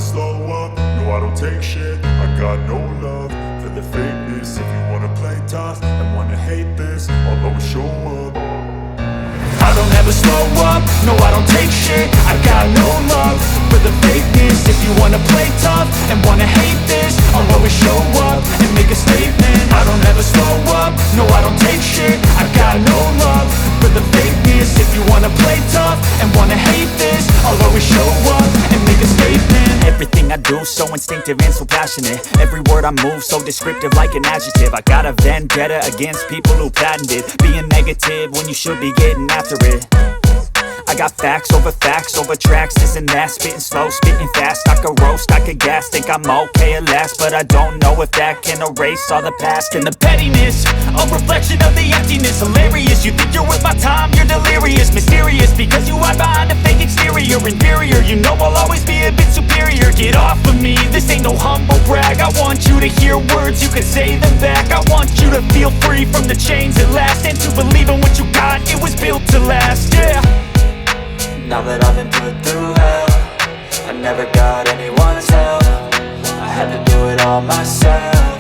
slow up, no I don't take shit. I got no love for the fakeness. If you wanna play tough and wanna hate this, I'll always show up. I don't ever slow up, no I don't take shit. I got no love for the fakeness. If you wanna play tough and wanna hate this, I'll always show up and make a statement. I don't ever slow up, no I don't take shit. I got no love for the fakeness. If you wanna play tough and wanna hate this, I'll always show up and make a statement. Everything I do so instinctive and so passionate. Every word I move so descriptive like an adjective. I got a vendetta against people who patented being negative when you should be getting after it. I got facts over tracks, this and that. Spitting slow, spitting fast, I could roast, I could gas. Think I'm okay at last, but I don't know if that can erase all the past. And the pettiness, a reflection of the emptiness. Hilarious, you think you're worth my time, you're delirious. Mysterious, because you hide behind a fake exterior. Inferior, you know I'll always be a bit superior. Get off of me, this ain't no humble brag. I want you to hear words, you can say them back. I want you to feel free from the chains at last, and to believe in what you got, it was built to last, yeah. Now that I've been put through hell, I never got anyone's help. I had to do it all myself.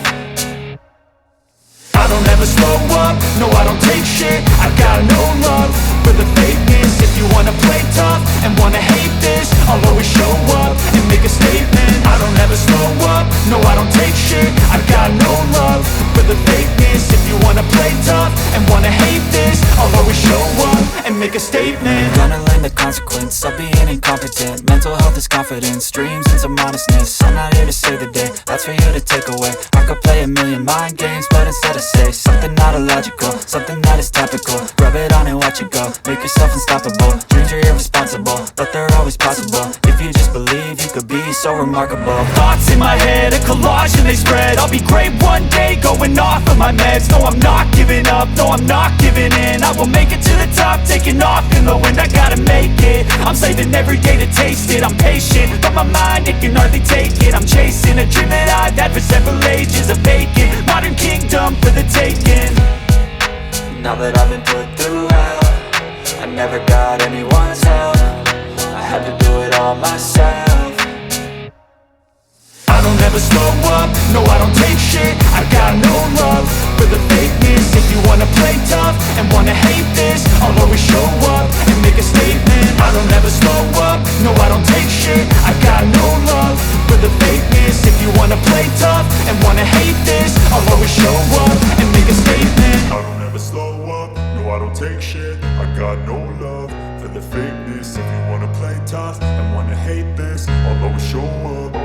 I don't ever slow up, no I don't take shit. I got no love for the fakeness. If you wanna play tough and wanna hate this, I'll always show up and make a statement. I don't ever slow up, no I don't take shit. I got no love for the fakeness. If you wanna play tough and wanna hate this, I'll always show up and make a statement. Gonna learn the consequence of being incompetent. Mental health is confidence, dreams and some honestness. I'm not here to save the day, that's for you to take away. I could play a million mind games, but instead I say something not illogical, something that is topical. Rub it on and watch it go, make yourself unstoppable. Dreams are irresponsible, but they're always possible. If you just believe, you could be so remarkable. Thoughts in my head, a collage and they spread. I'll be great one day, going off of my meds. No, I'm not giving up, no, I'm not giving in. I will make it to the top, taking off in the wind. I gotta make it, I'm saving every day to taste it. I'm patient, but my mind, it can hardly take it. I'm chasing a dream that I've had for several ages. A vacant, modern kingdom for the taking. Now that I've been put through hell, I never got anyone's help. I had to do it all myself. I don't ever slow up, no I don't take shit. I got no love for the fakeness. If you wanna play tough and wanna hate this, I'll always show up and make a statement. I don't ever slow up, no I don't take shit. I got no love for the fakeness. If you wanna play tough and wanna hate this, I'll always show up and make a statement. I don't ever slow up, no I don't take shit. I got no love for the fakeness. If you wanna play tough and wanna hate this, I'll always show up.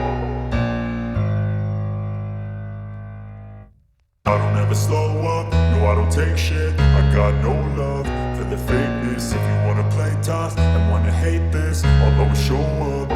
I don't ever slow up, no I don't take shit. I got no love for the fakeness. If you wanna play tough and wanna hate this, I'll always show up.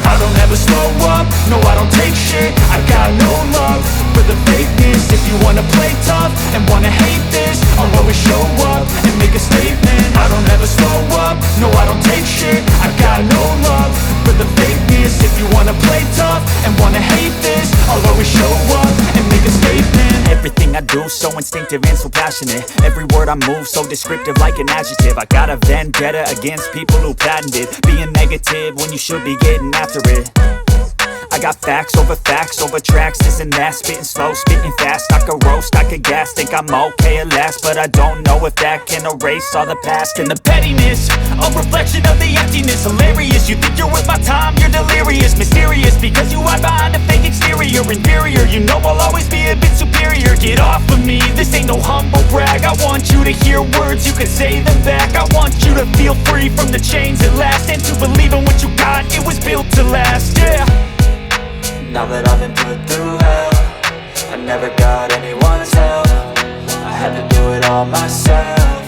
I don't ever slow up, no I don't take shit. I got no love for the fakeness. If you wanna play tough and wanna hate this, I'll always show up and make a statement. I don't ever slow up, no I don't take shit. I got no love for the fakeness. If you wanna play tough and wanna hate this, I'll always show up and make a statement. Everything I do so instinctive and so passionate. Every word I move so descriptive like an adjective. I got a vendetta against people who patented being negative when you should be getting after it. I got facts over tracks, this and that. Spitting slow, spitting fast, I could roast, I could gas. Think I'm okay at last, but I don't know if that can erase all the past. And the pettiness, a reflection of the emptiness. Hilarious, you think you're worth my time, you're delirious. Mysterious, because you hide behind a fake exterior. Inferior, you know I'll always be a bit superior. Get off of me, this ain't no humble brag. I want you to hear words, you can say them back. I want you to feel free from the chains at last, and to believe in what you got, it was built to last, yeah. Now that I've been put through hell, I never got anyone's help. I had to do it all myself.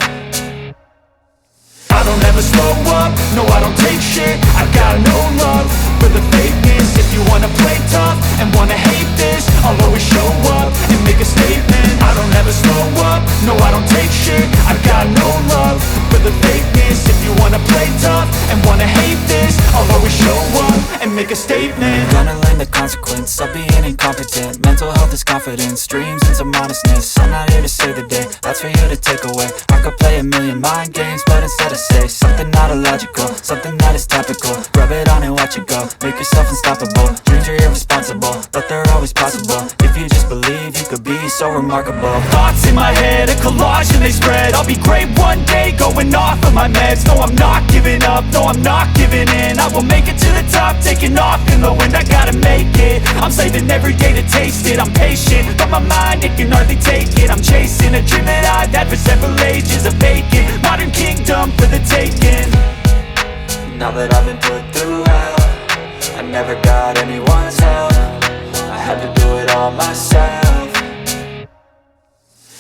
I don't ever slow up, no I don't take shit. I got no love for the fakeness. If you wanna play tough and wanna hate this, I'll always show up and make a statement. I don't ever slow up, no I don't take shit. I got no love for the fakeness. If you wanna play tough and wanna hate this, I'll always show up and make a statement. Gonna learn the consequence of being incompetent. Mental health is confidence, dreams into modestness. I'm not here to save the day, that's for you to take away. I could play a million mind games, but instead I say something not illogical, something that is topical. Rub it on and watch it go, make yourself unstoppable. Dreams are irresponsible, but they're always possible. If you just believe, you could be so remarkable. Thoughts in my head, a collage and they spread. I'll be great one day, going off of my meds. No, I'm not giving up, no, I'm not giving in. I will make it to the top, taking off in the wind. I gotta make it, I'm saving every day to taste it. I'm patient, but my mind, it can hardly take it. I'm chasing a dream that I've had for several ages. A vacant, modern kingdom for the taking. Now that I've been put through hell, I never got anyone's help. I had to do it all myself.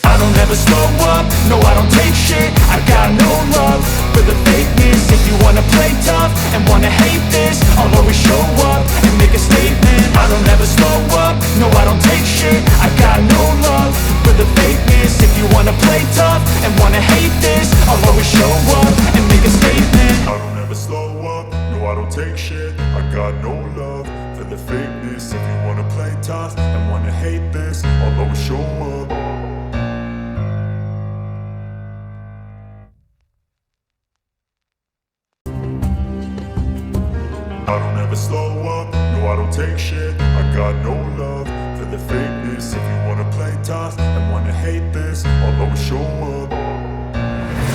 I don't ever slow up, no I don't take shit. I got no love for the fakeness. If you wanna play tough and wanna hate this, I'll always show up and make a statement. I don't ever slow up, no I don't take shit. I got no love for the fakeness. If you wanna play tough and wanna hate this, I'll always show up and make a statement. I don't ever slow up, no I don't take shit. I got no love for the fakeness. If you wanna play tough and wanna hate this, I'll always show up. I don't ever slow up, no I don't take shit. I got no love for the fakeness. If you wanna play tough and wanna hate this, I'll always show up.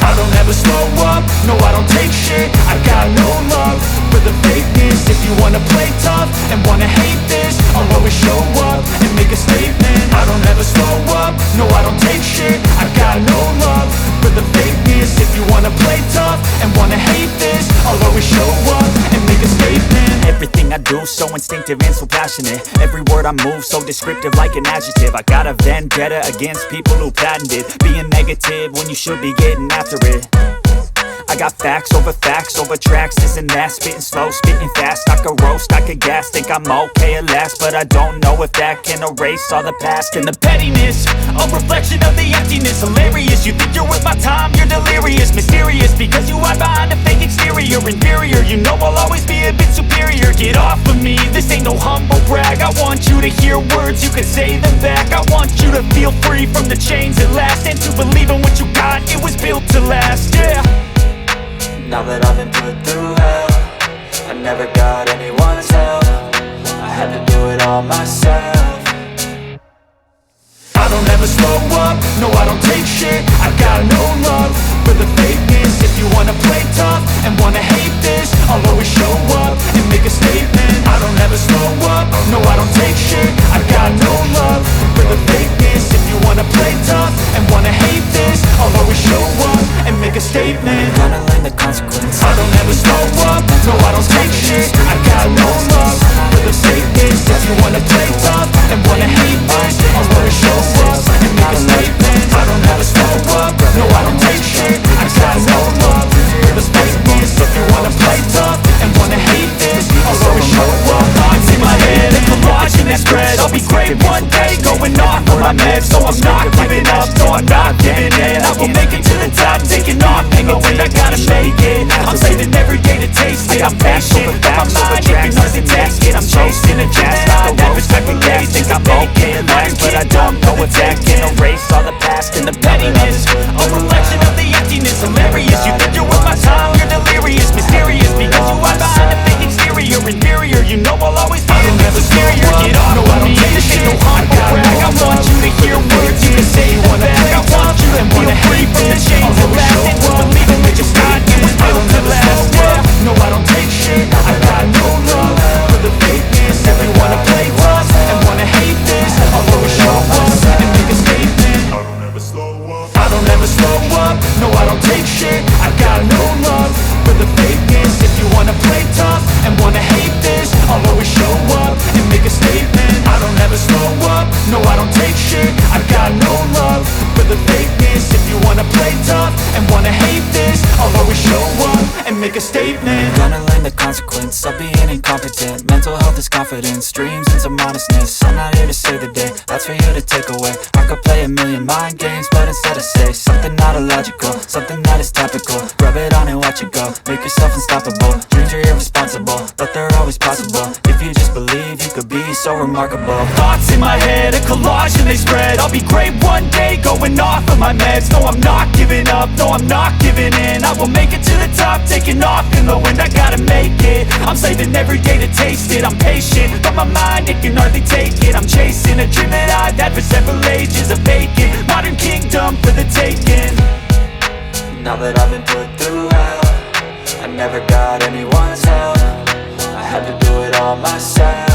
I don't ever slow up, no I don't take shit. I got no love for the fakeness. If you wanna play tough and wanna hate this, I'll always show up and make a statement. I don't ever slow up, no I don't take shit. I got no love for the fakeness. If you wanna play tough and wanna hate this, I'll always show up and make a statement. Everything I do so instinctive and so passionate. Every word I move so descriptive like an adjective. I got a vendetta against people who patented being negative when you should be getting after it. I got facts over tracks, this and that. Spitting slow, spitting fast. I could roast, I could gas. Think I'm okay at last, but I don't know if that can erase all the past. And the pettiness, a reflection of the emptiness. Hilarious, you think you're worth my time, you're delirious. Mysterious, because you hide behind a fake exterior. Inferior, you know I'll always be a bit superior. Get off of me, this ain't no humble brag. I want you to hear words, you can say them back. I want you to feel free from the chains at last, and to believe in what you got, it was built to last, yeah. Now that I've been put through hell, I never got anyone's help. I had to do it all myself. I don't ever slow up, no I don't take shit. I got no love for the fakeness. If you wanna play tough and wanna hate this, I'll always show up and make a statement. I don't ever slow up, no I don't take shit. I got no love for the fakeness. If you wanna play tough and wanna hate this, I'll always show up and make a statement. Gonna learn the consequence. I don't ever slow up, no I don't take shit. I got no love for the fakeness. If you wanna play tough and wanna hate this, I'll always show up and make a statement. I don't ever slow up, no I don't take shit. I got no love for the fakeness. If you wanna play tough and wanna hate this, I'll always show up. Thoughts in my head, a collage and they spread. I'll be great one day, going off of my meds. So I'm not giving up, no I'm not giving in. I will make it to the top, taking off in the wind. I gotta make it, I'm saving every day to taste it. I'm patient, but my mind, it can hardly take it. I'm chasing a dream that I've had for several days. Think I'm okay at last, but I don't know if that can erase all the past. And the pettiness, a reflection of the emptiness. Hilarious, you think you're worth my time, you're delirious. Mysterious, because you hide behind a fake exterior. Inferior, you know I'll always be a bit superior. Get off of me, this ain't no humble brag. I want you to hear words, you can say them back. I want you to feel free from the chains that last, and to believe in what you got, it was built to last, yeah. No I don't take shit, I got no love for the fakeness. If you wanna play tough and wanna hate this, I'll always show up and make a statement. I don't ever slow up. I don't ever slow up, no I don't take shit. I got no love for the fakeness. If you wanna play tough and wanna hate this, I'll always show up and make a statement. I don't ever slow up, no I don't take shit. I got no love for the fakeness. If you wanna play tough and wanna hate this, I'll always show up and make a statement. Gonna learn the consequence of being incompetent. incompetent. Mental health is confidence, dreams and some honestness. I'm not here to save the day, that's for you to take away. I could play a million mind games, but instead I say something not illogical, something that is topical. Rub it on and watch it go, make yourself unstoppable. Dreams are irresponsible, but they're always possible. If you just believe, you could be so remarkable. Thoughts in my head, a collage and they spread. I'll be great one day, going off of my meds. No, I'm not giving up, no, I'm not giving in. I will make it to the top, taking off in the wind. I gotta make it, I'm saving every day to taste it. I'm patient, but my mind, it can hardly take it. I'm chasing a dream that I've had for several ages. A vacant, modern kingdom for the taking. Now that I've been put through hell, I never got anyone's help. I had to do it all myself.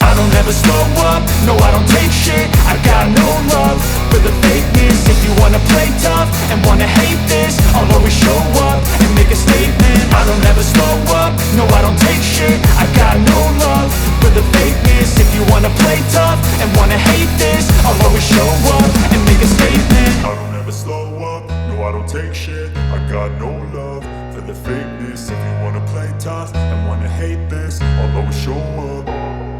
I don't ever slow up, no I don't take shit. I got no love for the fakeness. If you wanna play tough and wanna hate this, I'll always show up and make a statement. I don't ever slow up, no I don't take shit. I got no love for the fakeness. If you wanna play tough and wanna hate this, I'll always show up and make a statement. I don't ever slow up, no I don't take shit. I got no love for the fakeness. If you wanna play tough and wanna hate this, I'll always show up